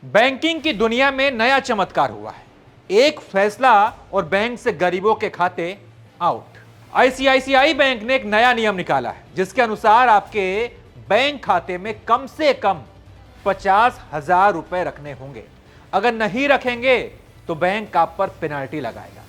Banking की दुनिया में नया चमत्कार हुआ है। एक फैसला और बैंक से गरीबों के खाते आउट। आईसीआईसीआई बैंक ने एक नया नियम निकाला है जिसके अनुसार आपके बैंक खाते में कम से कम 50,000 रुपए रखने होंगे। अगर नहीं रखेंगे तो बैंक आप पर पेनाल्टी लगाएगा।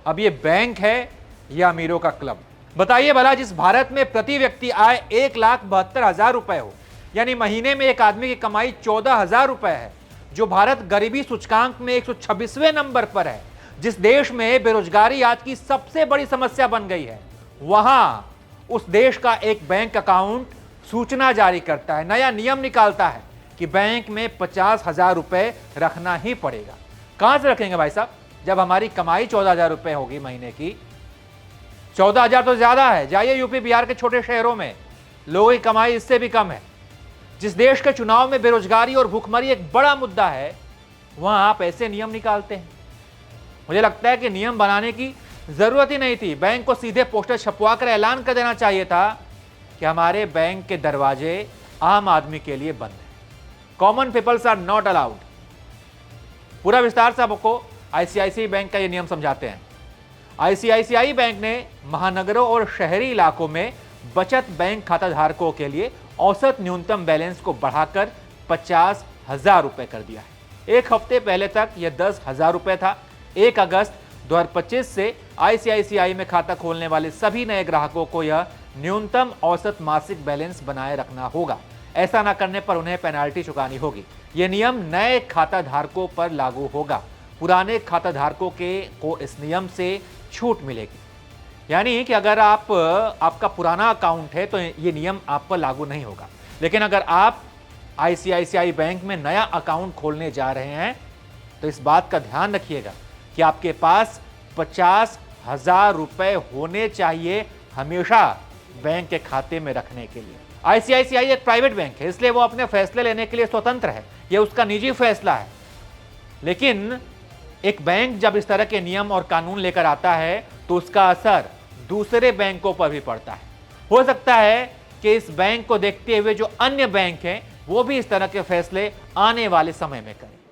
अब ये बैंक है या अमीरों का क्लब? बताइए भला, जिस भारत में प्रति व्यक्ति आय 1,72,000 रुपए हो, यानी महीने में एक आदमी की कमाई 14,000 रुपए है, जो भारत गरीबी सूचकांक में 126वें नंबर पर है, जिस देश में बेरोजगारी आज की सबसे बड़ी समस्या बन गई है, वहां उस देश का एक बैंक अकाउंट सूचना जारी करता है, नया नियम निकालता है कि बैंक में 50,000 रुपए रखना ही पड़ेगा। कहां से रखेंगे भाई साहब, जब हमारी कमाई 14,000 रुपए होगी महीने की? 14,000 तो ज्यादा है। जाइए यूपी बिहार के छोटे शहरों में, लोगों की कमाई इससे भी कम है। जिस देश के चुनाव में बेरोजगारी और भूखमरी एक बड़ा मुद्दा है, वहां आप ऐसे नियम निकालते हैं। मुझे लगता है कि नियम बनाने की जरूरत ही नहीं थी। बैंक को सीधे पोस्टर छपवा कर ऐलान कर देना चाहिए था कि हमारे बैंक के दरवाजे आम आदमी के लिए बंद हैं। Common peoples are not allowed. पूरा विस्तार से आपको आईसीआईसीआई बैंक का यह नियम समझाते हैं। आईसीआईसीआई बैंक ने महानगरों और शहरी इलाकों में बचत बैंक खाता धारकों के लिए औसत न्यूनतम बैलेंस को बढ़ाकर 50,000 रुपए कर दिया है। एक हफ्ते पहले तक यह 10,000 रुपए था। 1 अगस्त 2025 से आईसीआईसीआई में खाता खोलने वाले सभी नए ग्राहकों को यह न्यूनतम औसत मासिक बैलेंस बनाए रखना होगा। ऐसा न करने पर उन्हें पेनाल्टी चुकानी होगी। यह नियम नए खाता धारकों पर लागू होगा। पुराने खाता धारकों को इस नियम से छूट मिलेगी। यानी कि अगर आपका पुराना अकाउंट है तो ये नियम आप पर लागू नहीं होगा। लेकिन अगर आप आईसीआईसीआई बैंक में नया अकाउंट खोलने जा रहे हैं तो इस बात का ध्यान रखिएगा कि आपके पास 50,000 रुपए होने चाहिए हमेशा बैंक के खाते में रखने के लिए। आईसीआईसीआई एक प्राइवेट बैंक है, इसलिए वो अपने फैसले लेने के लिए स्वतंत्र है। यह उसका निजी फैसला है। लेकिन एक बैंक जब इस तरह के नियम और कानून लेकर आता है तो उसका असर दूसरे बैंकों पर भी पड़ता है। हो सकता है कि इस बैंक को देखते हुए जो अन्य बैंक हैं वो भी इस तरह के फैसले आने वाले समय में करें।